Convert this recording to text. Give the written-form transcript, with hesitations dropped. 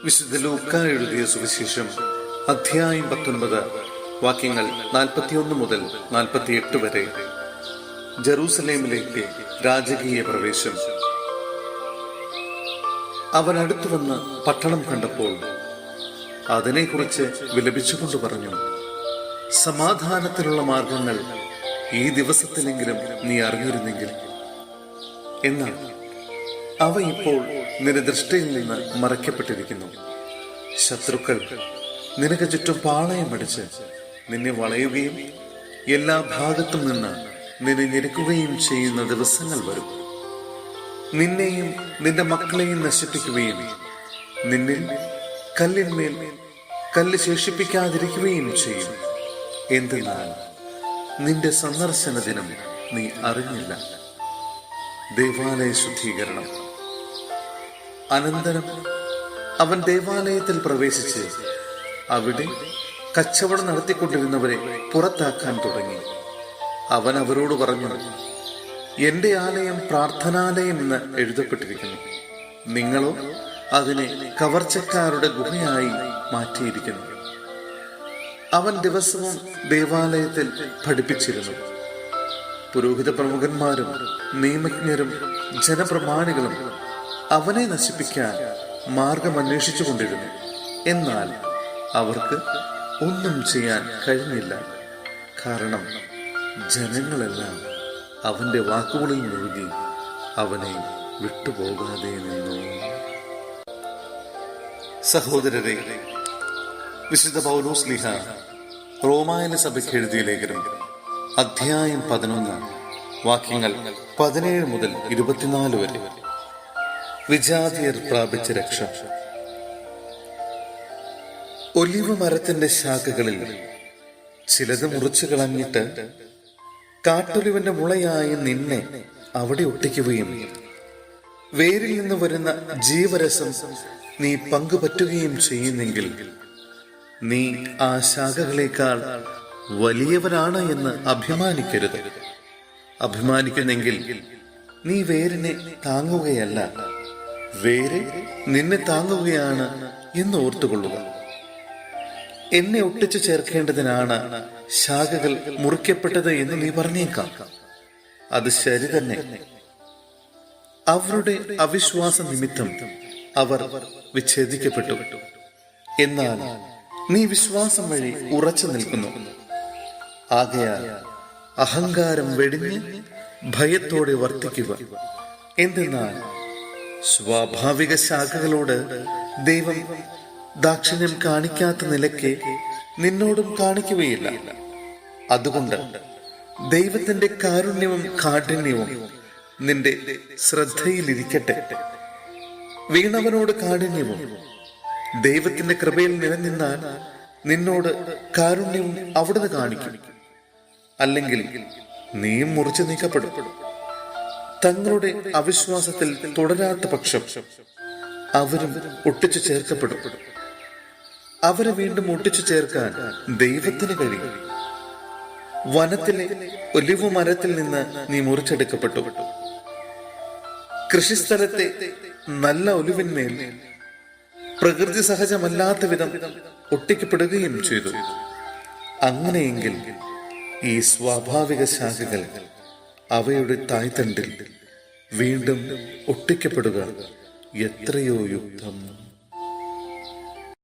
വിശുദ്ധ ലൂക്ക എഴുതിയ സുവിശേഷം അധ്യായം 19 വാക്യങ്ങൾ 41 മുതൽ 48 വരെ. ജെറൂസലേമിലേക്ക് രാജകീയ പ്രവേശം. അവൻ അടുത്തു വന്ന് പട്ടണം കണ്ടപ്പോൾ അതിനെക്കുറിച്ച് വിലപിച്ചുകൊണ്ട് പറഞ്ഞു, സമാധാനത്തിനുള്ള മാർഗങ്ങൾ ഈ ദിവസത്തിലെങ്കിലും നീ അറിഞ്ഞിരുന്നെങ്കിൽ. എന്നാൽ അവ ഇപ്പോൾ നിന്റെ ദൃഷ്ടിയിൽ നിന്ന് മറയ്ക്കപ്പെട്ടിരിക്കുന്നു. ശത്രുക്കൾ നിനക്ക് ചുറ്റും പാളയമടിച്ച് നിന്നെ വളയുകയും എല്ലാ ഭാഗത്തും നിന്ന് നിന്നെ ഞെരുക്കുകയും ചെയ്യുന്ന ദിവസങ്ങൾ വരും. നിന്നെയും നിന്റെ മക്കളെയും നശിപ്പിക്കുകയും നിന്നിൽ കല്ലിന്മേൽ കല്ല് ശേഷിപ്പിക്കാതിരിക്കുകയും ചെയ്യും. എന്തെന്നാൽ നിന്റെ സന്ദർശന ദിനം നീ അറിഞ്ഞില്ല. ദേവാലയ ശുദ്ധീകരണം. അനന്തരം അവൻ ദേവാലയത്തിൽ പ്രവേശിച്ച് അവിടെ കച്ചവടം നടത്തിക്കൊണ്ടിരുന്നവരെ പുറത്താക്കാൻ തുടങ്ങി. അവൻ അവരോട് പറഞ്ഞു, എന്റെ ആലയം പ്രാർത്ഥനാലയം എന്ന് എഴുതപ്പെട്ടിരിക്കുന്നു, നിങ്ങളോ അതിനെ കവർച്ചക്കാരുടെ ഗുഹയായി മാറ്റിയിരിക്കുന്നു. അവൻ ദിവസവും ദേവാലയത്തിൽ പഠിപ്പിച്ചിരുന്നു. പുരോഹിത പ്രമുഖന്മാരും നിയമജ്ഞരും ജനപ്രമാണികളും അവനെ നശിപ്പിക്കാൻ മാർഗം അന്വേഷിച്ചു കൊണ്ടിരുന്നു. എന്നാൽ അവർക്ക് ഒന്നും ചെയ്യാൻ കഴിഞ്ഞില്ല. കാരണം ജനങ്ങളെല്ലാം അവന്റെ വാക്കുകളിൽ മുഴുകി അവനെ വിട്ടുപോകാതെ നിന്നു. സഹോദരരെ, വിശുദ്ധ പൗലോസ് ശ്ലീഹ റോമായന സഭയ്ക്ക് എഴുതിയ ലേഖനം അധ്യായം 11 വാക്യങ്ങൾ 17 മുതൽ 24 വരെ. വിജാതിയർ പ്രാപിച്ച രക്ഷ. ഒലിവ് മരത്തിന്റെ ശാഖകളിൽ ചിലത് മുറിച്ചു കളഞ്ഞിട്ട് കാട്ടൊലിവന്റെ മുളയായി നിന്നെ അവിടെ ഒട്ടിക്കുകയും വേരിൽ നിന്ന് വരുന്ന ജീവരസം നീ പങ്കുപറ്റുകയും ചെയ്യുന്നെങ്കിൽ നീ ആ ശാഖകളേക്കാൾ വലിയവനാണ് എന്ന് അഭിമാനിക്കരുത്. അഭിമാനിക്കുന്നെങ്കിൽ നീ വേരിനെ താങ്ങുകയല്ല, വേര് നിന്നെ താങ്ങുകയാണ് എന്ന് ഓർത്തുകൊള്ളുക. എന്നെ ഒട്ടിച്ചു ചേർക്കേണ്ടതിനാണ് ശാഖകൾ മുറിക്കപ്പെട്ടത് എന്ന് നീ പറഞ്ഞേക്കാം. അത് ശരി തന്നെ. അവരുടെ അവിശ്വാസ നിമിത്തം അവർ വിച്ഛേദിക്കപ്പെട്ടു. എന്നാൽ നീ വിശ്വാസം വഴി ഉറച്ചു നിൽക്കുന്നു. ആകയാൽ അഹങ്കാരം വെടിഞ്ഞ് ഭയത്തോടെ വർത്തിക്കുക. എന്തെന്നാൽ സ്വാഭാവിക ശാഖകളോട് ദൈവം ദാക്ഷിണ്യം കാണിക്കാത്ത നിലയ്ക്ക് നിന്നോടും കാണിക്കുകയില്ല. അതുകൊണ്ട് ദൈവത്തിന്റെ കാരുണ്യവും കാഠിന്യവും നിന്റെ ശ്രദ്ധയിലിരിക്കട്ടെ. വീണവനോട് കാഠിന്യവും ദൈവത്തിന്റെ കൃപയിൽ നിലനിന്നാൽ നിന്നോട് കാരുണ്യവും അവിടുന്ന് കാണിക്കും. അല്ലെങ്കിൽ നീയും മുറിച്ചു നീക്കപ്പെടും. തങ്ങളുടെ അവിശ്വാസത്തിൽ തുടരാത്ത പക്ഷം അവരും ഒട്ടിച്ചു ചേർക്കപ്പെടും. അവരെ വീണ്ടും ഒട്ടിച്ചു ചേർക്കാൻ ദൈവത്തിന് കഴിയും. വനത്തിലെ ഒലിവ് മരത്തിൽ നിന്ന് നീ മുറിച്ചെടുക്കപ്പെട്ടു. കൃഷിസ്ഥലത്തെ നല്ല ഒലിവിന്മേൽ പ്രകൃതി സഹജമല്ലാത്ത വിധം ഒട്ടിക്കപ്പെടുകയും ചെയ്തു. അങ്ങനെയെങ്കിൽ ഈ സ്വാഭാവിക ശാഖകൾ അവയുടെ തായ്തണ്ടിൽ വീണ്ടും ഒട്ടിക്കപ്പെടുക എത്രയോ യുക്തം.